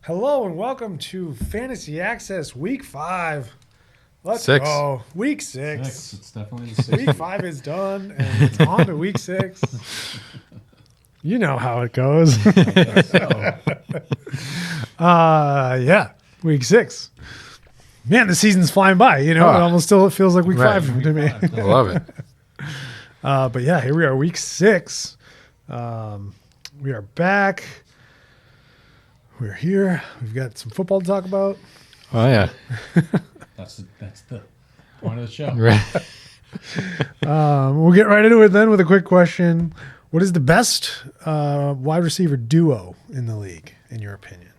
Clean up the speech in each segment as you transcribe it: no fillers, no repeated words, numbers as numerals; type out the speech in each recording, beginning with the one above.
Hello and welcome to Fantasy Access Week 5. Let's Six. go. Week 6. It's definitely the 6. Week 5 is done and it's on to Week 6. You know how it goes. Yeah, Week 6. Man, the season's flying by. You know, it almost still feels like Week 5 to me. I love it. But yeah, here we are, Week 6. We are back. We're here. We've got some football to talk about. Oh, yeah. That's the point of the show. Right. We'll get right into it then with a quick question. What is the best wide receiver duo in the league, in your opinion?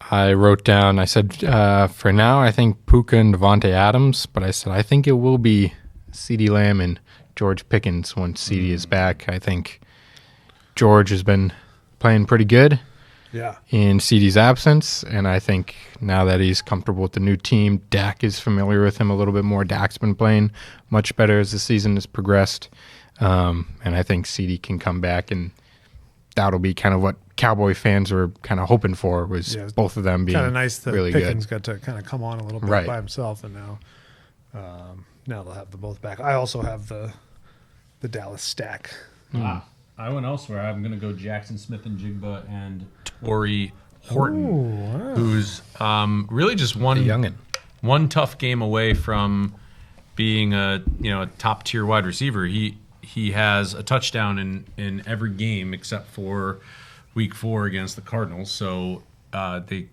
I wrote down, I said, for now, I think Puka and Devontae Adams, but I said, I think it will be CeeDee Lamb and George Pickens once CeeDee is back. I think George has been playing pretty good. Yeah. In CeeDee's absence, and I think now that he's comfortable with the new team, Dak is familiar with him a little bit more. Dak's been playing much better as the season has progressed, and I think CeeDee can come back, and that'll be kind of what Cowboy fans were kind of hoping for, was both of them being kind of nice that really Pickens good. got to kind of come on a little bit by himself, and now they'll have them both back. I also have the Dallas stack. I went elsewhere. I'm going to go Jackson Smith and Jigba and Torrey Horton, who's really just one tough game away from being a top tier wide receiver. He has a touchdown in every game except for Week 4 against the Cardinals. So they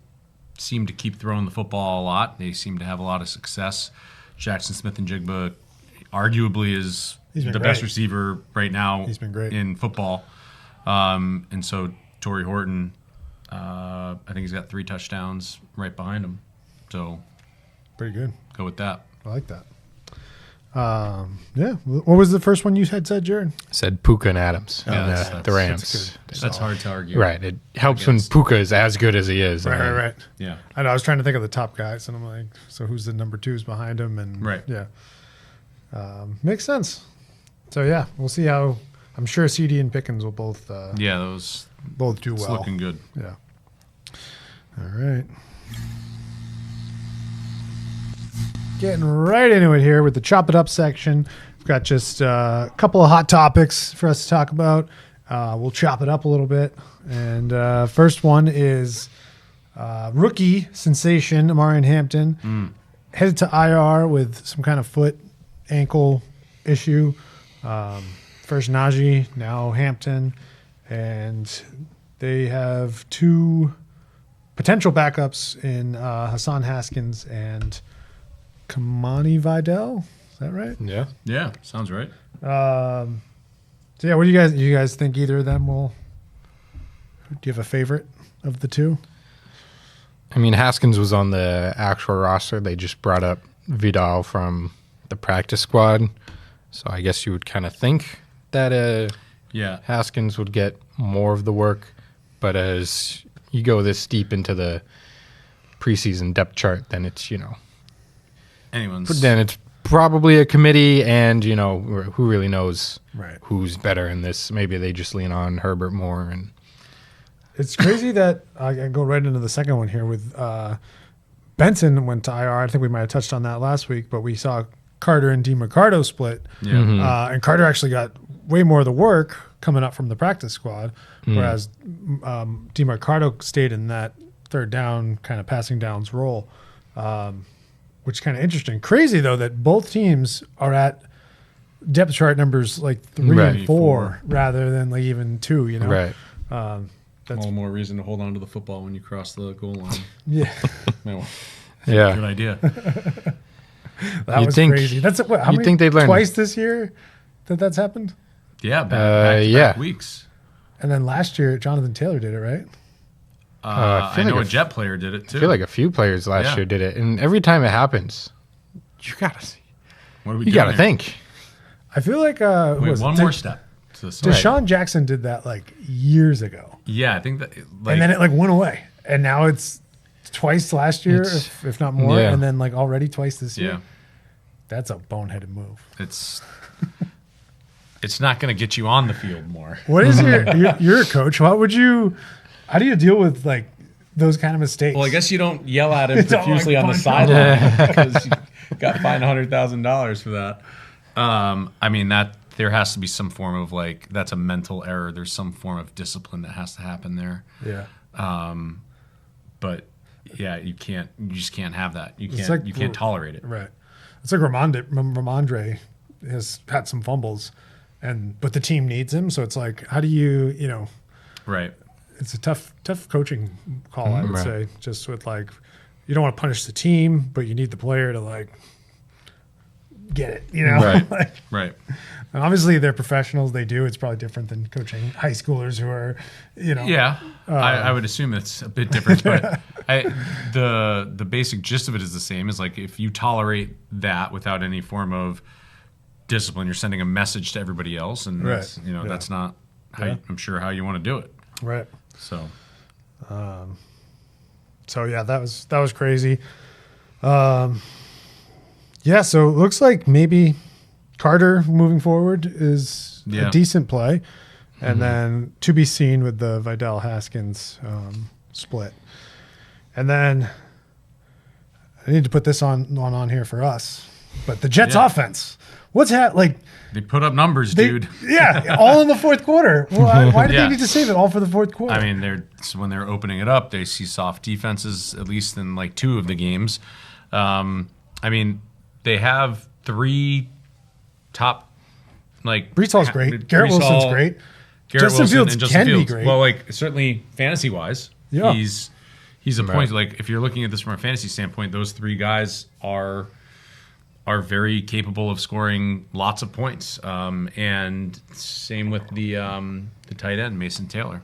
seem to keep throwing the football a lot. They seem to have a lot of success. Jackson Smith and Jigba arguably is the best receiver right now. He's been great in football. And so Torrey Horton, I think he's got 3 touchdowns right behind him. So pretty good. Go with that. I like that. Yeah. What was the first one you had said, Jared? I said Puka and Adams and the Rams. That's hard to argue. Right. It helps when Puka is as good as he is. Right. Yeah. I know. I was trying to think of the top guys, and I'm like, so who's the number 2s behind him? And yeah. Makes sense. So yeah, we'll see how. I'm sure CeeDee and Pickens will both. Those both do well. It's looking good. Yeah. All right. Getting right into it here with the Chop It Up section. We've got just a couple of hot topics for us to talk about. We'll chop it up a little bit. And first one is rookie sensation Amarian Hampton headed to IR with some kind of foot, ankle issue. First Najee, now Hampton. And they have 2 potential backups in Hassan Haskins and Kamani Vidal. Is that right? Yeah. Yeah. Sounds right. So yeah, what do you guys think either of them will? Do you have a favorite of the 2? I mean, Haskins was on the actual roster. They just brought up Vidal from the practice squad. So I guess you would kind of think that Haskins would get more of the work. But as you go this deep into the preseason depth chart, then it's, then it's probably a committee, and, who really knows who's better in this. Maybe they just lean on Herbert more. And it's crazy that I go right into the second one here with Benson went to IR. I think we might have touched on that last week, but we saw Carter and DeMarcado split. Yeah. And Carter actually got way more of the work coming up from the practice squad, whereas DeMarcado stayed in that third down kind of passing downs role, which is kind of interesting. Crazy, though, that both teams are at depth chart numbers like 3 and 4 rather than like even 2, Right. That's all more reason to hold on to the football when you cross the goal line. Yeah. Yeah. Good idea. That was crazy. That's what, how many think they'd learn twice this year that's happened? Yeah, back weeks. And then last year, Jonathan Taylor did it, right? I know a Jet player did it too. I feel like a few players last year did it, and every time it happens, you gotta see. What are we you doing gotta here? think. I feel like one more step. Deshaun Jackson did that like years ago. Yeah, I think that. And then it like went away, and now it's twice last year, if not more, and then like already twice this year. That's a boneheaded move. It's not going to get you on the field more. What is you're a coach? How do you deal with like those kind of mistakes? Well, I guess you don't yell at him profusely on the sideline because you got fined $100,000 for that. I mean, that there has to be some form of like, that's a mental error. There's some form of discipline that has to happen there. Yeah. But yeah, you just can't have that. You can't tolerate it. Right. It's like Ramondre has had some fumbles, but the team needs him. So it's like, how do you right. It's a tough coaching call, I would say, just with like, you don't want to punish the team, but you need the player to like get it, Right. Like, right. And obviously they're professionals. They do. It's probably different than coaching high schoolers who are, Yeah, I would assume it's a bit different, but the basic gist of it is the same. Is like if you tolerate that without any form of discipline, you're sending a message to everybody else, and that's, that's not how I'm sure how you want to do it. Right. So, yeah, that was crazy. Yeah, so it looks like maybe Carter moving forward is a decent play, and then to be seen with the Vidal Haskins split. And then I need to put this on here for us, but the Jets offense, what's like? They put up numbers, dude. Yeah, all in the fourth quarter. Why did they need to save it all for the fourth quarter? I mean, when they're opening it up, they see soft defenses, at least in like 2 of the games. I mean, they have 3 top, like... Breece Hall's great. Garrett Wilson's great. Justin Fields can be great. Well, like, certainly fantasy-wise, yeah. he's a point. Like, if you're looking at this from a fantasy standpoint, those 3 guys are very capable of scoring lots of points. And same with the tight end, Mason Taylor.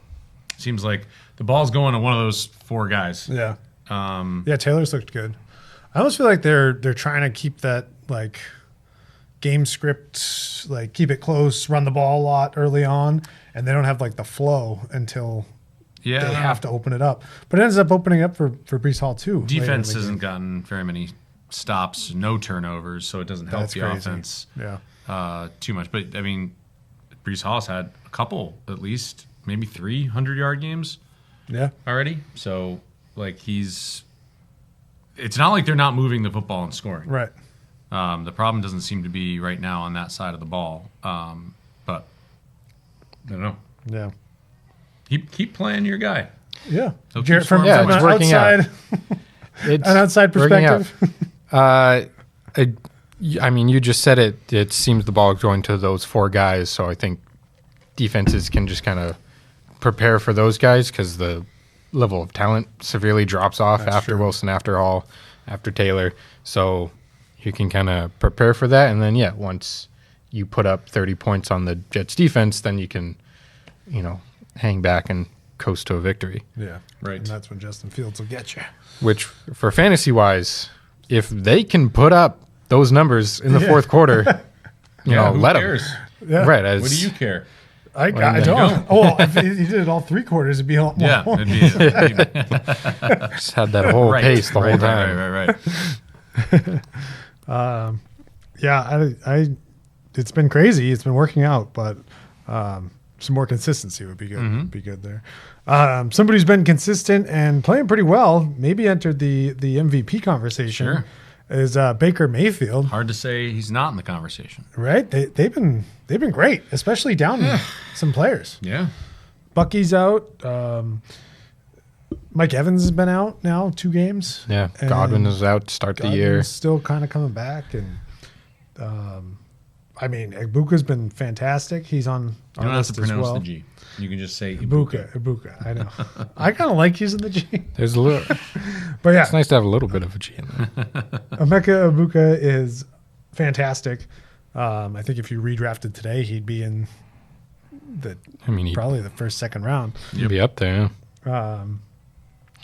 Seems like the ball's going to one of those 4 guys. Yeah. Taylor's looked good. I almost feel like they're trying to keep that like game script, like keep it close, run the ball a lot early on, and they don't have like the flow until they have to open it up. But it ends up opening up for Breece Hall too. Defense hasn't gotten very many stops, no turnovers, so it doesn't help the offense too much. But I mean, Breece Hall's had a couple, at least maybe 3 100-yard games already. So like it's not like they're not moving the football and scoring. Right. The problem doesn't seem to be right now on that side of the ball. But I don't know. Yeah. Keep playing your guy. Yeah. Jared, from an outside, an outside perspective. I mean, you just said it. It seems the ball is going to those 4 guys, so I think defenses can just kind of prepare for those guys because the level of talent severely drops off after Wilson, after Hall, after Taylor. So you can kind of prepare for that, and then once you put up 30 points on the Jets defense, then you can, hang back and coast to a victory. Yeah, right. And that's when Justin Fields will get you. Which, for fantasy-wise, if they can put up those numbers in the fourth quarter, let them. Yeah. Right. What do you care? I don't. Oh, if he did it all 3 quarters, it'd be a lot more. Yeah, it'd be. Just had that whole pace the whole time. Right. It's been crazy. It's been working out, but some more consistency would be good. Mm-hmm. Be good there. Somebody who's been consistent and playing pretty well, maybe entered the MVP conversation. Sure. Is Baker Mayfield. Hard to say he's not in the conversation. Right? They've been great, especially down some players. Yeah. Bucky's out. Mike Evans has been out now 2 games. Yeah. Godwin is out to start the year. Still kind of coming back, and I mean, Ibuka's been fantastic. He's on our list as well. You don't have to pronounce the G. You can just say Ibuka. I know. I kind of like using the G. There's a little, but yeah, it's nice to have a little bit of a G in there. Emeka Ibuka is fantastic. I think if you redrafted today, he'd be in probably the first, second round. He'd be up there.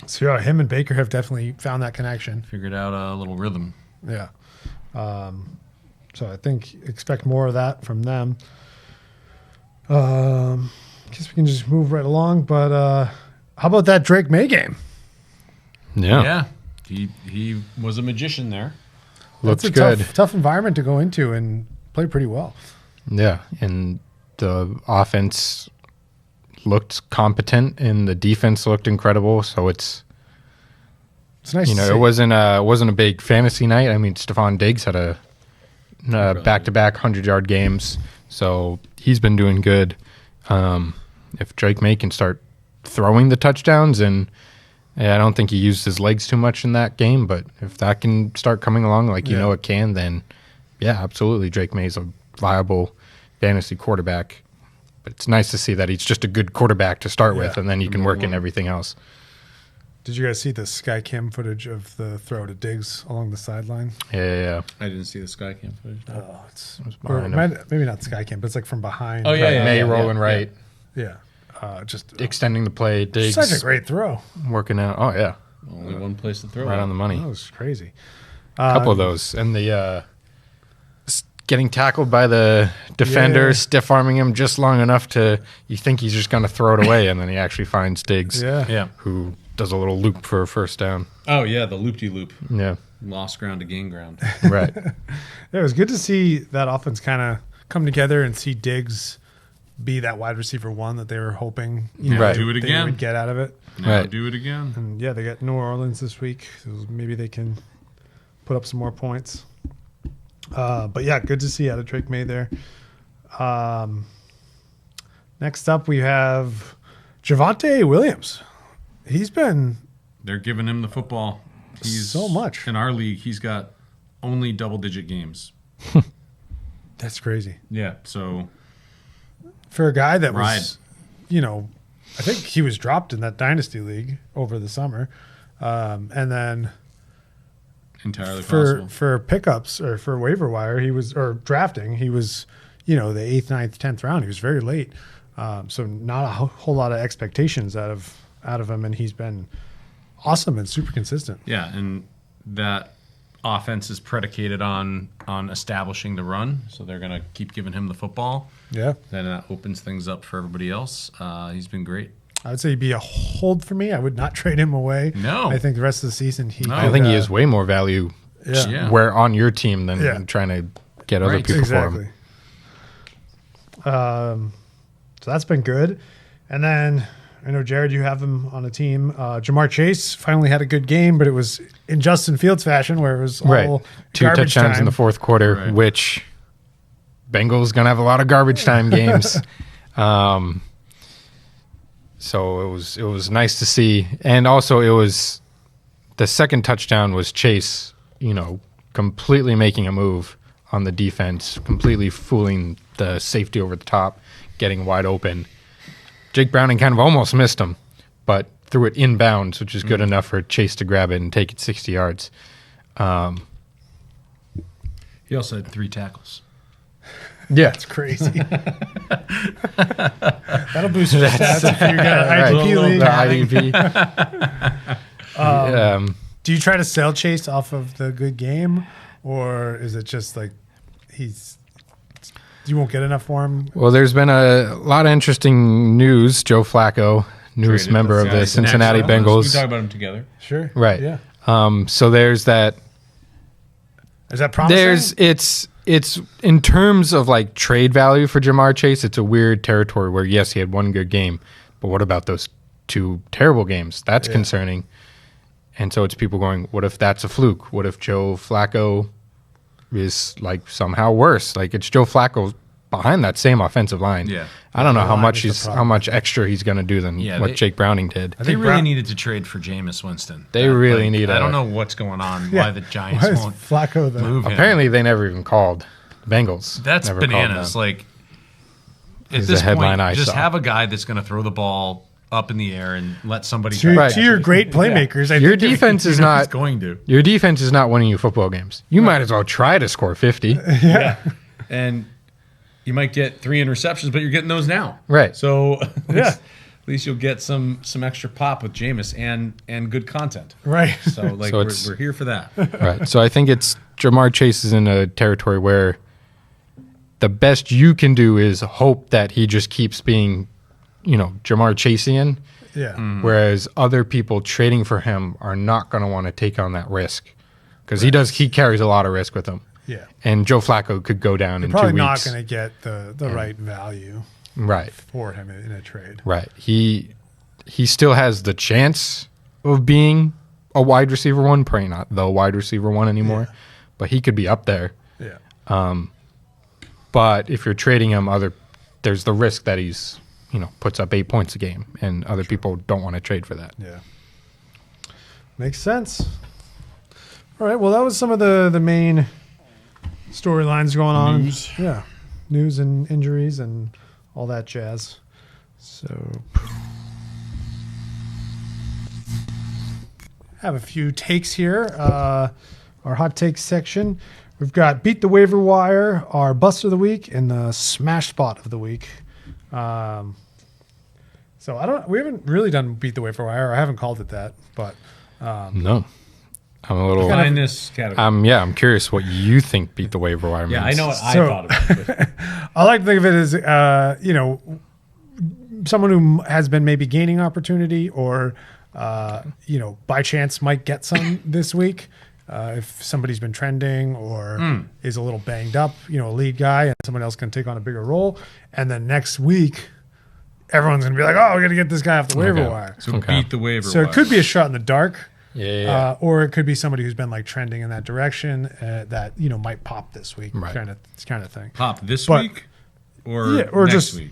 So him and Baker have definitely found that connection. Figured out a little rhythm. Yeah. So I think expect more of that from them. Guess we can just move right along. But how about that Drake May game? Yeah. Yeah. He was a magician there. Looks that's a good. tough environment to go into and play pretty well. Yeah, and the offense looked competent, and the defense looked incredible. So it's nice. You know, it wasn't a big fantasy night. I mean, Stephon Diggs had a back-to-back 100-yard games, so he's been doing good. If Drake May can start throwing the touchdowns, and I don't think he used his legs too much in that game, but if that can start coming along like you know it can, then yeah, absolutely, Drake May's a viable fantasy quarterback. But it's nice to see that he's just a good quarterback to start with, and then you can work in everything else. Did you guys see the sky cam footage of the throw to Diggs along the sideline? Yeah. I didn't see the sky cam footage. Oh, maybe not sky cam, but it's like from behind. Oh, yeah. May rolling right. Yeah. Just extending the play. Diggs. Such a great throw. Working out. Oh, yeah. Only one place to throw. Right on the money. That was crazy. A couple of those. And the getting tackled by the defender, stiff arming him just long enough to, you think he's just going to throw it away, and then he actually finds Diggs, who does a little loop for a first down. Oh, yeah, the loop-de-loop. Yeah. Lost ground to gain ground. Right. It was good to see that offense kind of come together and see Diggs be that wide receiver one that they were hoping Do it they again. would get out of it. Do it again. And yeah, they got New Orleans this week, so maybe they can put up some more points. But yeah, good to see out of Drake May there. Next up, we have Javonte Williams. They're giving him the football. He's so much. In our league, he's got only double-digit games. That's crazy. Yeah, so for a guy that was, I think he was dropped in that dynasty league over the summer, and then entirely possible for pickups or for waiver wire, drafting. He was, the 8th, 9th, 10th round. He was very late, so not a whole lot of expectations out of him, and he's been awesome and super consistent. Yeah, and that offense is predicated on establishing the run, so they're going to keep giving him the football. Yeah. Then that opens things up for everybody else. He's been great. I would say he'd be a hold for me. I would not trade him away. No. I think the rest of the season I think he has way more value where on your team than trying to get other people for him. So that's been good. And then I know, Jared, you have him on a team. Jamar Chase finally had a good game, but it was in Justin Fields fashion where it was all 2 garbage touchdowns time in the fourth quarter, which Bengals going to have a lot of garbage time games. So it was nice to see. And also it was the second touchdown was Chase, completely making a move on the defense, completely fooling the safety over the top, getting wide open. Jake Browning kind of almost missed him, but threw it inbounds, which is good enough for Chase to grab it and take it 60 yards. He also had 3 tackles. Yeah, it's crazy. That'll boost your stats if you got an IDP league. IDP. Do you try to sell Chase off of the good game, or is it just like you won't get enough for him? Well, there's been a lot of interesting news. Joe Flacco, newest member of the Cincinnati Bengals. We can talk about them together. Sure. Right. Yeah. So there's that. Is that promising? It's in terms of like trade value for Jamar Chase, it's a weird territory where yes, he had one good game, but what about those 2 terrible games? That's concerning. And so it's people going, what if that's a fluke? What if Joe Flacco is like somehow worse? Like it's Joe Flacco behind that same offensive line. Yeah. I don't know how much extra he's going to do than what Jake Browning did. They really needed to trade for Jameis Winston. They really need. I don't know what's going on. Why the Giants won't Flacco move him. Apparently, they never even called the Bengals. That's never bananas. Like at this point, just have a guy that's going to throw the ball up in the air and let somebody. To your great playmakers, your defense is not going to. Your defense is not winning you football games. You might as well try to score 50. Yeah. And you might get 3 interceptions, but you're getting those now. Right. So at least you'll get some extra pop with Jameis and good content. Right. So we're here for that. Right. So I think it's Jamar Chase is in a territory where the best you can do is hope that he just keeps being, Jamar Chaseian. Yeah. Whereas other people trading for him are not going to want to take on that risk because he carries a lot of risk with him. Yeah. And Joe Flacco could go down in 2 weeks. Probably not going to get the right value right for him in a trade. Right. He still has the chance of being a wide receiver one, probably not the wide receiver one anymore, but he could be up there. Yeah. But if you're trading him, there's the risk that he's, puts up 8 points a game, and other people don't want to trade for that. Yeah. Makes sense. All right. Well, that was some of the main storylines going on. News. Yeah. News and injuries and all that jazz. So have a few takes here. Our hot takes section. We've got Beat the Waiver Wire, our Bust of the Week, and the Smash Spot of the Week. So we haven't really done Beat the Waiver Wire. I haven't called it that, but No. I'm a little. Find this category. I'm curious what you think Beat the Waiver Wire means. Yeah, I know what I thought about it. I like to think of it as, someone who has been maybe gaining opportunity or, by chance might get some this week. If somebody's been trending or is a little banged up, a lead guy, and someone else can take on a bigger role. And then next week, everyone's going to be like, oh, we're going to get this guy off the waiver wire. So beat the waiver wire. So it could be a shot in the dark. Yeah. Or it could be somebody who's been like trending in that direction that, might pop this week Right. kind of thing. Pop this week or next just week?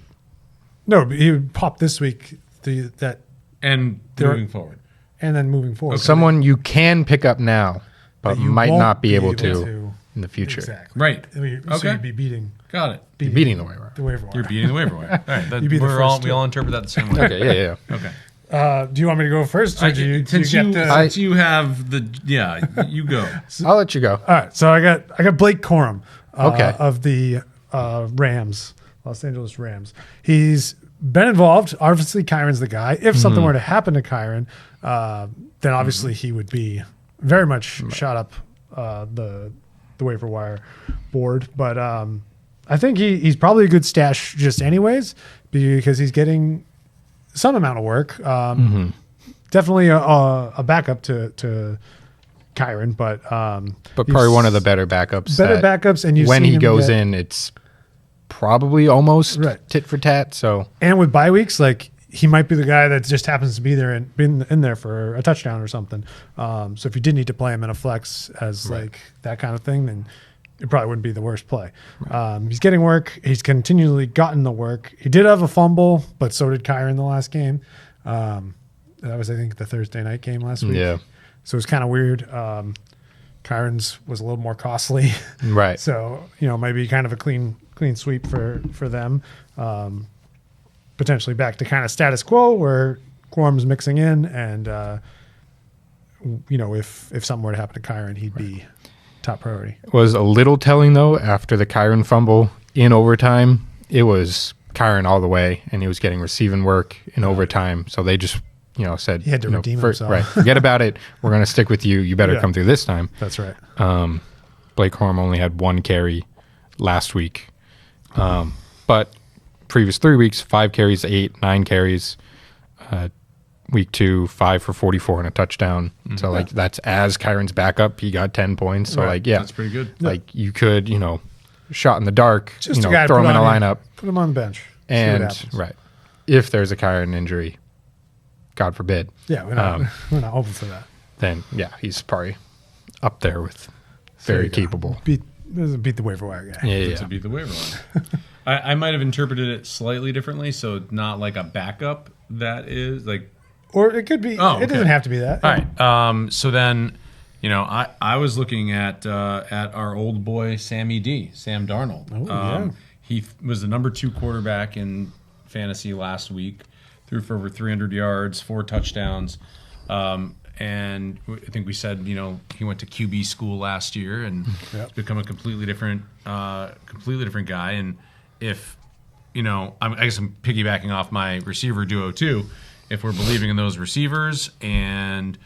No, he would pop this week And moving forward. and then moving forward. Okay. Someone you can pick up now, but you might won't not be able able to in the future. Exactly. Right. So Okay. you'd be beating Got it. Beating the waiver wire. the waiver wire. You're beating the waiver wire. All right. You'd be the first We two. all interpret that the same way. Okay, yeah. Okay. Do you want me to go first? Or Since you have you go. I'll let you go. All right, so I got Blake Corum Okay. of the Rams, Los Angeles Rams. He's been involved. Obviously, Kyron's the guy. If something were to happen to Kyron, then obviously he would be very much shot up the waiver wire board. But I think he's probably a good stash just anyways because he's getting some amount of work. Definitely a backup to Kyron, but probably one of the better backups. Backups, and when he goes in, it's probably almost Right. tit for tat. So and with bye weeks, like he might be the guy that just happens to be there and been in there for a touchdown or something. So if you did need to play him in a flex as like that kind of thing, then it probably wouldn't be the worst play. He's getting work. He's continually gotten the work. He did have a fumble, but so did Kyron the last game. That was, I think, the Thursday night game last week. Yeah. So it was kind of weird. Kyron's was a little more costly. right. So, maybe kind of a clean sweep for them. Potentially back to kind of status quo where Quorum's mixing in. And, if something were to happen to Kyron, he'd be top priority. Was a little telling though after the Kyron fumble in overtime. It was Kyron all the way, and he was getting receiving work in overtime. So they just said He had to redeem himself. Right, forget about it. We're going to stick with you. You better come through this time. That's right. Blake Corum only had 1 carry last week, but previous 3 weeks, 5 carries, 8, 9 carries. Week 2, 5 for 44 and a touchdown. So that's as Kyron's backup. He got 10 points. So that's pretty good. Like you could, shot in the dark, Just a guy to throw him put in a on lineup. Put him on the bench. See what And happens. if there's a Kyron injury, God forbid, Yeah, we're not hoping for that. then he's probably up there with very capable. Beat the waiver wire guy. Yeah. To beat the waiver wire. I might have interpreted it slightly differently, so not like a backup that is like. Or it could be. It doesn't have to be that. All right. So then, I was looking at our old boy Sam Darnold. Oh, He was the number 2 quarterback in fantasy last week. Threw for over 300 yards, 4 touchdowns, and I think we said he went to QB school last year and has become a completely different guy. And if I guess I'm piggybacking off my receiver duo too. If we're believing in those receivers and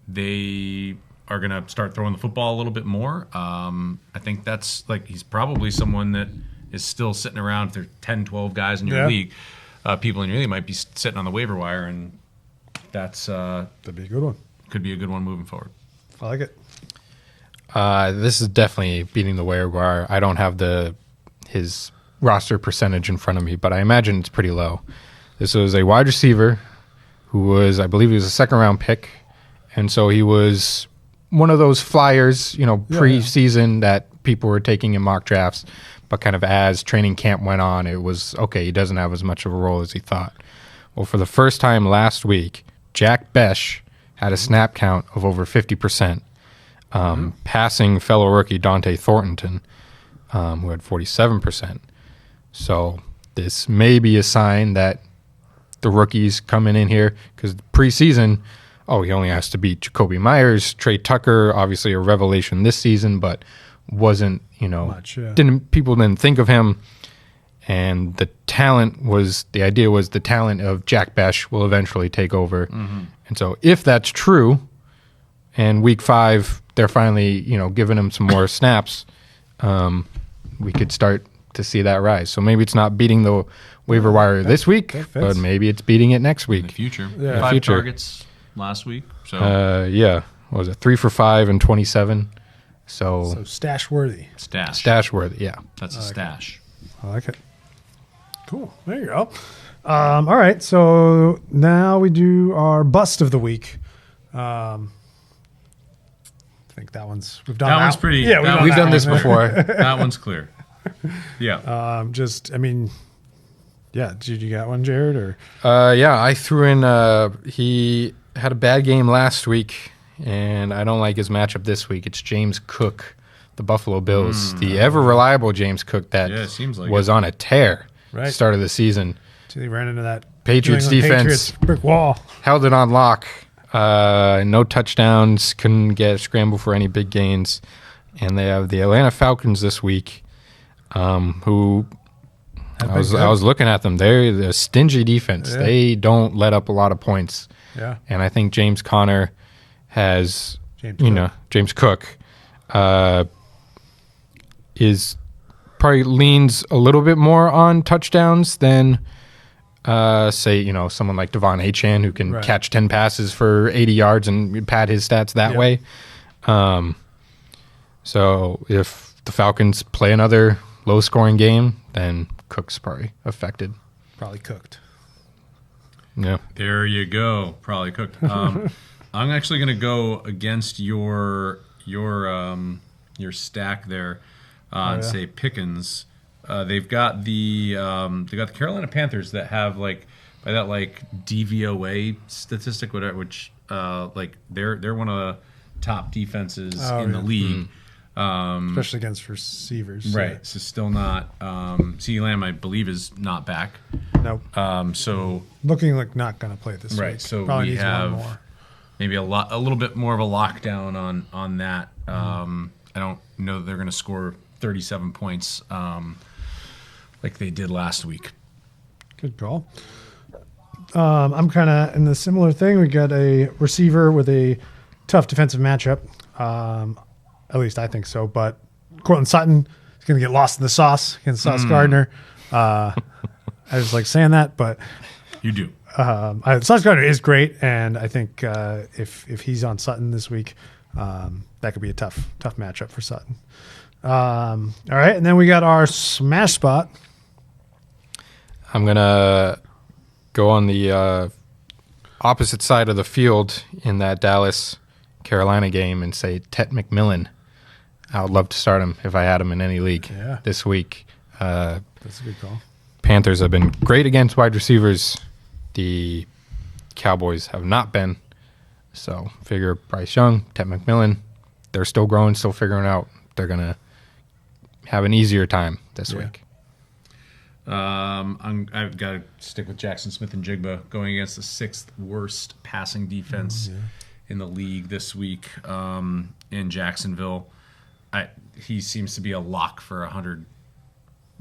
they are going to start throwing the football a little bit more, I think that's he's probably someone that is still sitting around. If there are 10, 12 guys in your league, people in your league might be sitting on the waiver wire, and that'd be a good one. Could be a good one moving forward. I like it. This is definitely beating the waiver wire. I don't have his roster percentage in front of me, but I imagine it's pretty low. This was a wide receiver who was, I believe he was a second-round pick, and so he was one of those flyers, pre-season that people were taking in mock drafts, but kind of as training camp went on, it was, okay, he doesn't have as much of a role as he thought. Well, for the first time last week, Jack Besh had a snap count of over 50%, passing fellow rookie Dante Thornton, who had 47%. So this may be a sign that the rookies coming in here, because preseason, he only has to beat Jacoby Myers, Trey Tucker, obviously a revelation this season, but wasn't, people didn't think of him. And the idea was the talent of Jack Besh will eventually take over. Mm-hmm. And so if that's true, and week 5, they're finally, giving him some more snaps, we could start to see that rise. So maybe it's not beating the waiver wire this week, but maybe it's beating it next week. In the future. Yeah. 5 targets last week. So what was it? 3 for 5 and 27. So stash worthy. Stash worthy, yeah. That's a stash. I like it. Cool. There you go. All right. So now we do our bust of the week. I think we've done that. That one's pretty. Yeah, we've done this before. That one's clear. Yeah. Did you got one, Jared? Or I threw in. He had a bad game last week, and I don't like his matchup this week. It's James Cook, the Buffalo Bills, the ever reliable James Cook that was on a tear. Right. Start of the season. He ran into that Patriots defense brick wall. Held it on lock. No touchdowns. Couldn't scramble for any big gains. And they have the Atlanta Falcons this week, who I was looking at them. They're a stingy defense. Yeah. They don't let up a lot of points. Yeah. And I think James Conner has James Cook is probably leans a little bit more on touchdowns than someone like Devon Achane, who can catch 10 passes for 80 yards and pad his stats that way. So if the Falcons play another low-scoring game, then Cook's probably affected. Probably cooked. Yeah. There you go. Probably cooked. I'm actually going to go against your stack there and say Pickens. They've got the Carolina Panthers that have by that DVOA statistic, whatever, which they're one of the top defenses in the league. Especially against receivers. Right. So still not CeeDee Lamb, I believe, is not back. Nope. So looking like not going to play this week. So probably we needs have one more. maybe a little bit more of a lockdown on that. I don't know that they're going to score 37 points like they did last week. Good call. I'm kind of in the similar thing. We got a receiver with a tough defensive matchup. At least I think so. But Cortland Sutton is going to get lost in the sauce against Sauce Gardner. I just like saying that, but you do. Sauce Gardner is great, and I think if he's on Sutton this week, that could be a tough matchup for Sutton. All right, and then we got our smash spot. I'm gonna go on the opposite side of the field in that Dallas-Carolina game and say Tet McMillan. I would love to start him if I had him in any league this week. That's a good call. Panthers have been great against wide receivers. The Cowboys have not been. So figure Bryce Young, Tet McMillan, they're still growing, still figuring out. They're going to have an easier time this week. I've got to stick with Jackson Smith and Jigba going against the 6th worst passing defense in the league this week in Jacksonville. He seems to be a lock for 100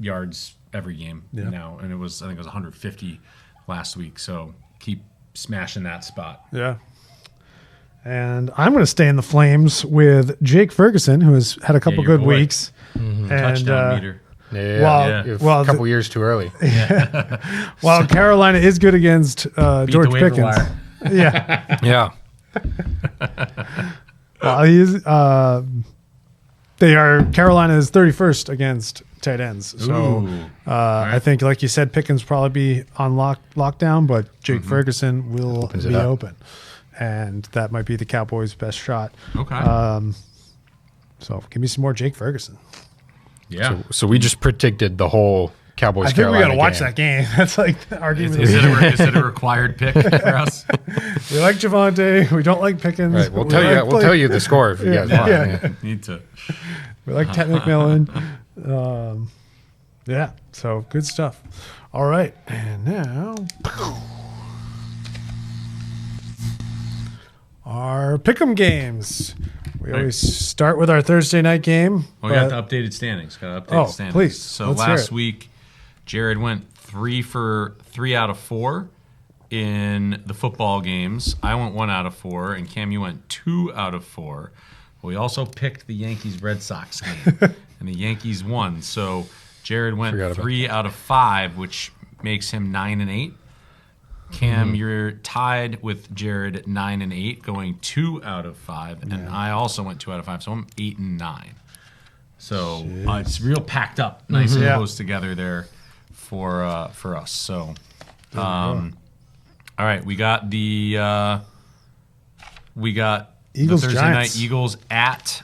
yards every game now, and I think it was 150 last week. So keep smashing that spot. Yeah. And I'm going to stay in the flames with Jake Ferguson, who has had a couple good weeks. Mm-hmm. And, touchdown meter. A couple years too early. While Carolina is good against George Pickens. Yeah. Yeah. Well, he's Carolina is 31st against tight ends. So I think, like you said, Pickens probably be on lockdown, but Jake Ferguson will be open. And that might be the Cowboys' best shot. Okay. So give me some more Jake Ferguson. Yeah. So we just predicted the whole Cowboys. I think Carolina we got to watch game. that game. That's like the argument. Is it a required pick for us? We like Javonte. We don't like Pickens. Right, we'll tell you the score if you guys want. Yeah. Need to. We like Ted McMillan. Yeah, so good stuff. All right, and now our pick'em games. We always start with our Thursday night game. We got the updated standings. Please. So Let's last week, Jared went 3 for 3 out of 4 in the football games. I went 1 out of 4, and Cam, you went 2 out of 4. We also picked the Yankees-Red Sox game, and the Yankees won. So Jared went 3 out of 5, which makes him 9-8. Cam, you're tied with Jared at 9-8, going 2 out of 5, and I also went 2 out of 5, so I'm 8-9. So it's real packed up, nice and close together there for us. So, all right, we got the Eagles, Thursday Giants. night Eagles at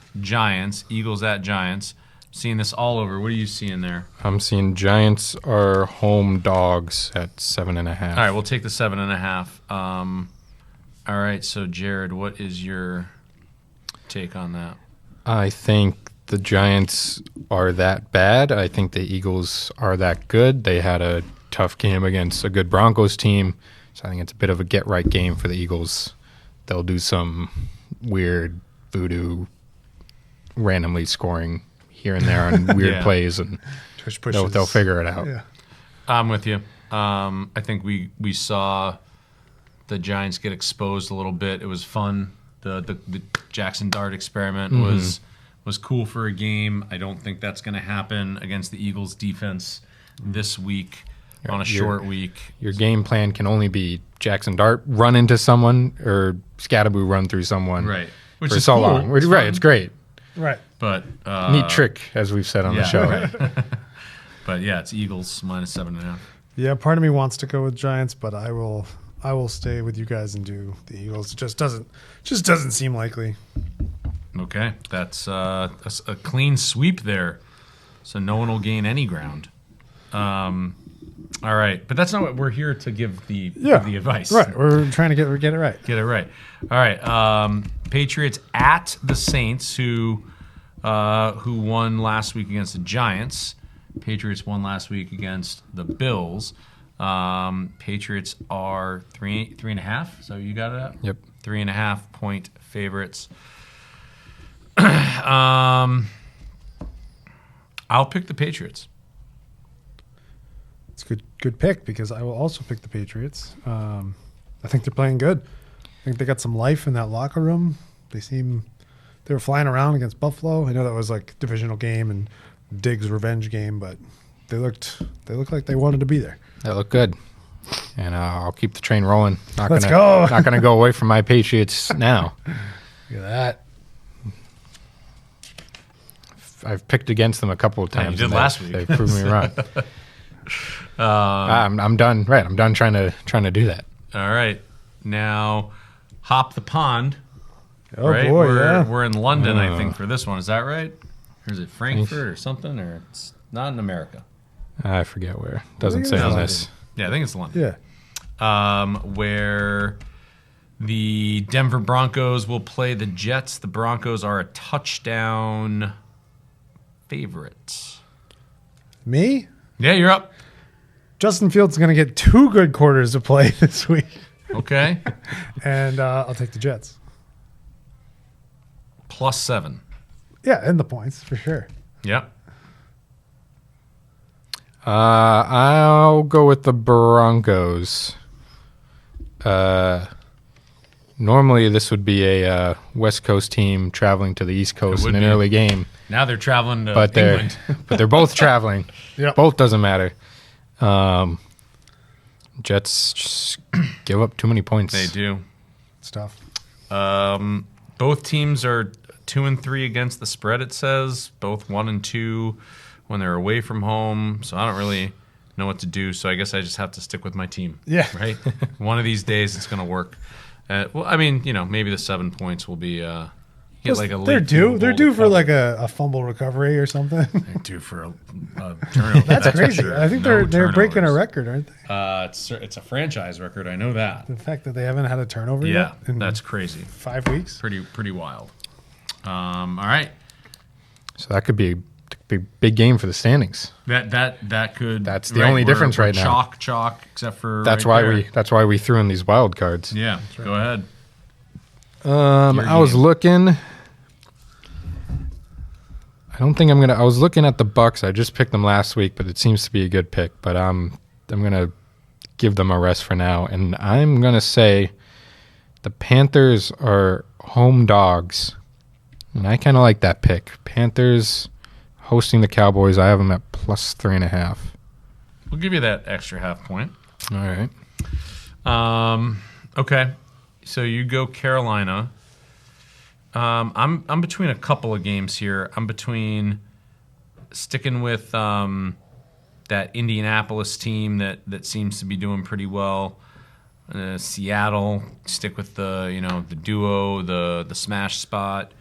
Giants. Seeing this all over. What are you seeing there? I'm seeing Giants are home dogs at 7.5. All right, we'll take the 7.5. All right, so Jared, what is your take on that? I think the Giants are that bad. I think the Eagles are that good. They had a tough game against a good Broncos team, so I think it's a bit of a get-right game for the Eagles. They'll do some weird voodoo randomly scoring here and there on weird plays, and they'll figure it out. Yeah. I'm with you. I think we saw the Giants get exposed a little bit. It was fun. The Jackson Dart experiment was cool for a game. I don't think that's going to happen against the Eagles defense this week on a short week. Your game plan can only be Jackson Dart run into someone or Scattaboo run through someone. Right. Which for is so cool. long. Right. It's great. Right. But Neat trick, as we've said on the show. Right. But yeah, it's Eagles minus 7.5. Yeah, part of me wants to go with Giants, but I will stay with you guys and do the Eagles. It just doesn't seem likely. Okay, that's a clean sweep there, so no one will gain any ground. All right, but that's not what we're here to give the advice. Right, we're trying to get it right. Get it right. All right, Patriots at the Saints, who won last week against the Giants. Patriots won last week against the Bills. Patriots are 3.5. So you got it up? Yep. 3.5 point favorites. I'll pick the Patriots. It's a good pick because I will also pick the Patriots. I think they're playing good. I think they got some life in that locker room. They were flying around against Buffalo. I know that was like a divisional game and Diggs' revenge game, but they looked like they wanted to be there. They look good. And I'll keep the train rolling. Let's go. Not going to go away from my Patriots now. Look at that. I've picked against them a couple of times. You did last week. They proved me wrong. I'm done. Right, I'm done trying to do that. All right, now hop the pond. Oh right? boy, we're in London, I think, for this one. Is that right? Or is it Frankfurt or something? Or it's not in America? I forget where. Doesn't think say it's on London. this. Yeah, I think it's London. Yeah. Where the Denver Broncos will play the Jets. The Broncos are a touchdown favorite. Me? Yeah, you're up. Justin Fields is going to get 2 good quarters to play this week. Okay. And I'll take the Jets. +7. Yeah, and the points for sure. Yep. I'll go with the Broncos. Normally, this would be a West Coast team traveling to the East Coast in an early game. Now they're traveling to But England. they're both traveling. Yep. Both doesn't matter. Jets just give up too many points. They do. Stuff. Both teams are 2-3 against the spread, it says. Both 1-2 when they're away from home. So I don't really know what to do. So I guess I just have to stick with my team. Yeah. Right? One of these days it's going to work. Well, I mean, maybe the 7 points will be like a they're due for like a fumble recovery or something. They're due for a turnover. That's crazy. Sure. I think they're breaking a record, aren't they? It's a franchise record. I know that. The fact that they haven't had a turnover Yeah, yet in that's crazy. 5 weeks. Pretty wild. All right. So that could be a big game for the standings. That could. That's the only difference right now. Chalk, except for that's why we threw in these wild cards. Yeah, right. Go ahead. I was looking. I don't think I'm gonna. I was looking at the Bucks. I just picked them last week, but it seems to be a good pick. But I'm gonna give them a rest for now, and I'm gonna say the Panthers are home dogs, and I kind of like that pick. Panthers hosting the Cowboys. I have them at +3.5. We'll give you that extra half point. All right. Okay. So you go Carolina. I'm between a couple of games here. I'm between sticking with that Indianapolis team that seems to be doing pretty well. Seattle, stick with the duo, the smash spot.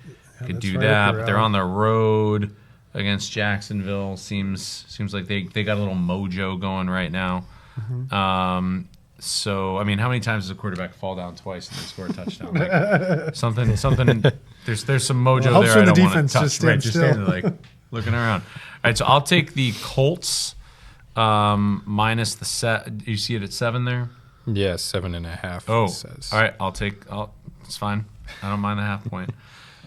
Could do that. But they're on the road against Jacksonville. Seems like they got a little mojo going right now. Mm-hmm. So, I mean, how many times does a quarterback fall down twice and they score a touchdown? Like, something. There's some mojo there. I don't want to touch. Right, just standing like looking around. All right, so I'll take the Colts minus the set. Do you see it at 7 there? Yeah, 7.5. Oh, it says. All right. It's fine. I don't mind the half point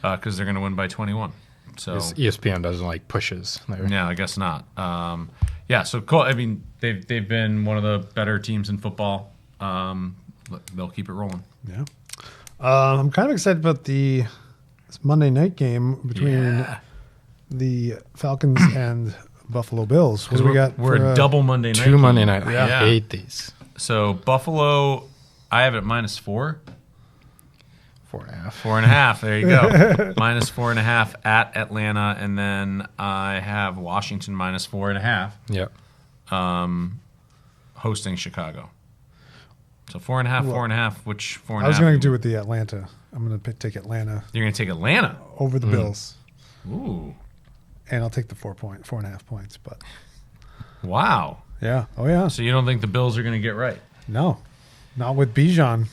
because they're going to win by 21. So ESPN doesn't like pushes. Yeah, I guess not. Yeah, so cool. I mean, they've been one of the better teams in football. They'll keep it rolling. Yeah. I'm kind of excited about this Monday night game between the Falcons and Buffalo Bills. What do we got? We're a double Monday night. 2 Monday night. Yeah. I hate these. So Buffalo, I have it -4. 4.5. 4.5. There you go. -4.5 at Atlanta, and then I have Washington -4.5. Yep. Hosting Chicago. So 4.5, 4.5. Which 4.5? I was going to do with the Atlanta. I'm going to take Atlanta. You're going to take Atlanta over the Bills. Ooh. And I'll take the 4.5 points. But wow. Yeah. Oh yeah. So you don't think the Bills are going to get right? No, not with Bijan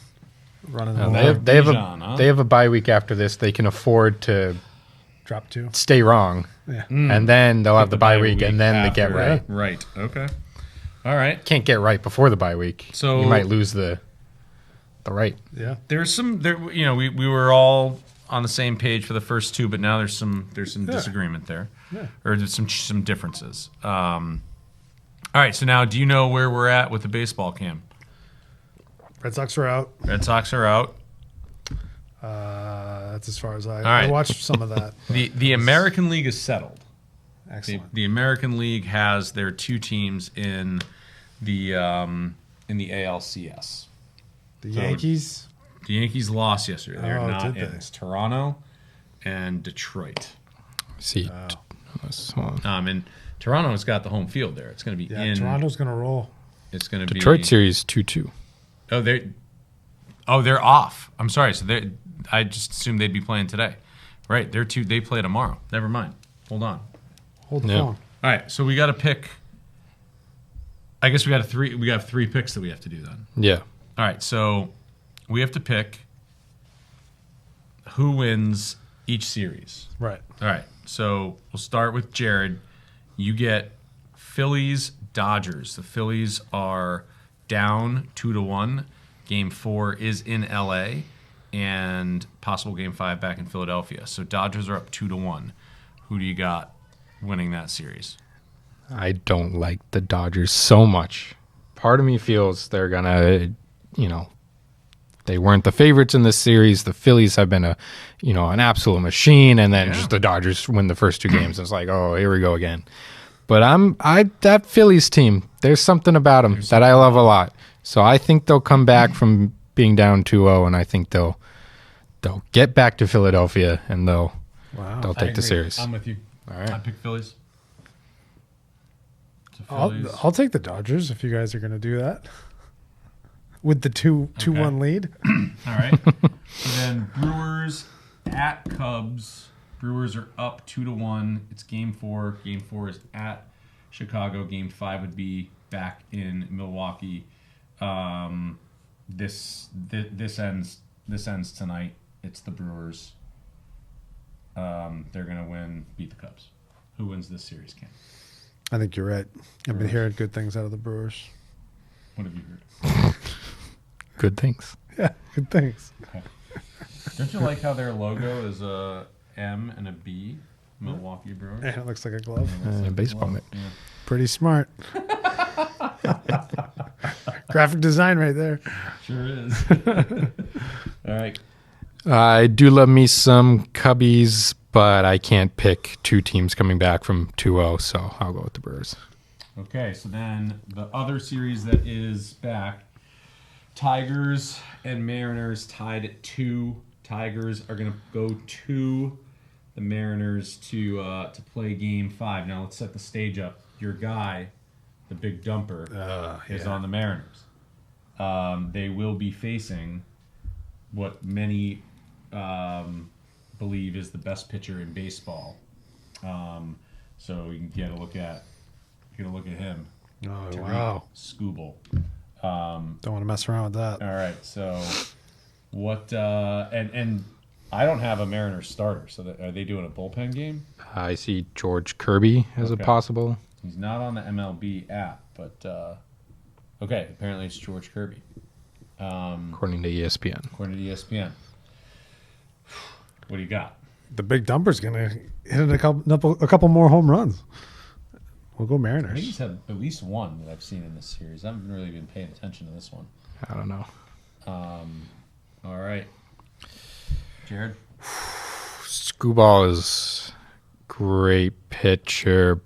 running. They have a bye week after this. They can afford to drop 2, stay wrong, and then they'll have the bye week, and then they get right. Right. Okay. All right. Can't get right before the bye week. So you might lose the right. Yeah. There's some there. We were all on the same page for the first 2, but now there's some disagreement there, or there's some differences. All right. So now, do you know where we're at with the baseball camp? Red Sox are out. Red Sox are out. That's as far as I watched some of that. The American League is settled. Excellent. The American League has their 2 teams in the ALCS. The Yankees. The Yankees lost yesterday. They're not in. They? It's Toronto and Detroit. See, and Toronto's got the home field there. It's going to be in. Toronto's going to roll. It's going to be Detroit series 2-2. They're off. I'm sorry. So I just assumed they'd be playing today. Right. They play tomorrow. Never mind. Hold on. Hold the phone. All right. So we got to pick. I guess we got 3 picks that we have to do then. Yeah. All right. So we have to pick who wins each series. Right. All right. So we'll start with Jared. You get Phillies, Dodgers. The Phillies are down 2-1. Game 4 is in LA, and possible Game 5 back in Philadelphia. So Dodgers are up 2-1. Who do you got winning that series? I don't like the Dodgers so much. Part of me feels they're gonna, they weren't the favorites in this series. The Phillies have been an absolute machine, and then just the Dodgers win the first 2 games. It's like, oh, here we go again. But that Phillies team, there's something about them that I love a lot. So I think they'll come back from being down 2-0, and I think they'll get back to Philadelphia, and they'll Wow. They'll take the series. I'm with you. All right. I pick Phillies. I'll take the Dodgers if you guys are going to do that. With the 2-1 lead. All right. So then Brewers at Cubs. Brewers are up 2-1. It's game 4. Game 4 is at Chicago. Game 5 would be back in Milwaukee. This ends tonight. It's the Brewers. They're gonna win, beat the Cubs. Who wins this series, Ken? I think you're right. I've been hearing good things out of the Brewers. What have you heard? Good things. Yeah, good things. Okay. Don't you like how their logo is a M and a B? Milwaukee Brewers. Yeah, it looks like a glove. Like baseball mitt. Yeah. Pretty smart. Graphic design right there. Sure is. All right. I do love me some Cubbies, but I can't pick two teams coming back from 2-0, so I'll go with the Brewers. Okay, so then the other series that is back, Tigers and Mariners tied at 2. Tigers are going to go to the Mariners to play Game 5. Now let's set the stage up. Your guy, the big dumper, is on the Mariners. They will be facing what many believe is the best pitcher in baseball. So you can get a look at him. Oh, Tariq wow. Skubal. Don't want to mess around with that. All right, so what? And I don't have a Mariners starter. So are they doing a bullpen game? I see George Kirby as a Okay. possible. He's not on the MLB app, but okay. Apparently, it's George Kirby. According to ESPN. According to ESPN. What do you got? The big dumper's going to hit a couple more home runs. We'll go I think Mariners. he's had at least one that I've seen in this series. I haven't really been paying attention to this one. I don't know. All right, Jared. Skubal is great pitcher,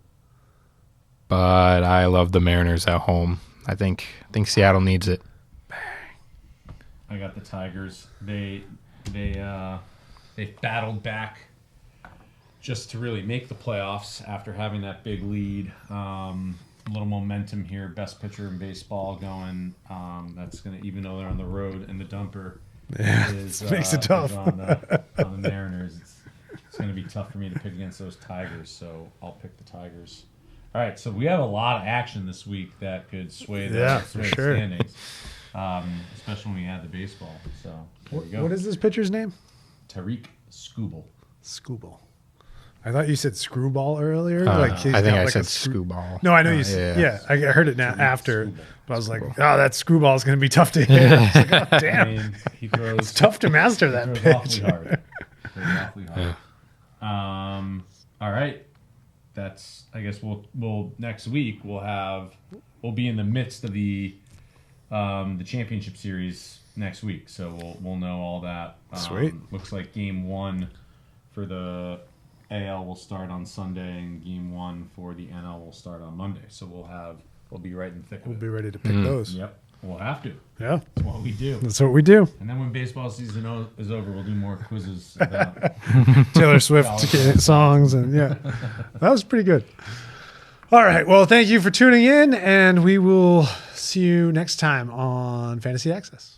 but I love the Mariners at home. I think Seattle needs it. I got the Tigers. They battled back just to really make the playoffs after having that big lead. A little momentum here. Best pitcher in baseball going. That's going to, even though they're on the road and the dumper is, makes it tough. is on the Mariners. It's going to be tough for me to pick against those Tigers, so I'll pick the Tigers. All right, so we have a lot of action this week that could sway the for sure. standings, especially when we add the baseball. So there you go. What is this pitcher's name? Tariq Skubal. Skubal. I thought you said screwball earlier. He's I think got I like said a Skubal. No, I know you said. Yeah, I heard it now after. Skubal. But I was like, oh, that screwball is going to be tough to hit. I was like, oh, damn. I mean, he throws. It's tough to master that He throws awfully pitch. hard. Throws awfully hard. All right. That's. I guess we'll next week we'll be in the midst of the championship series next week, so we'll know all that. Sweet. Looks like game 1 for the AL will start on Sunday, and game 1 for the NL will start on Monday. So we'll be right in the thick of We'll it. be ready to pick those. Yep, we'll have to. Yeah, That's what we do. that's what we do. And then when baseball season is over, we'll do more quizzes about. Taylor Swift songs, and yeah, that was pretty good. All right, well, thank you for tuning in, and we will see you next time on Fantasy Access.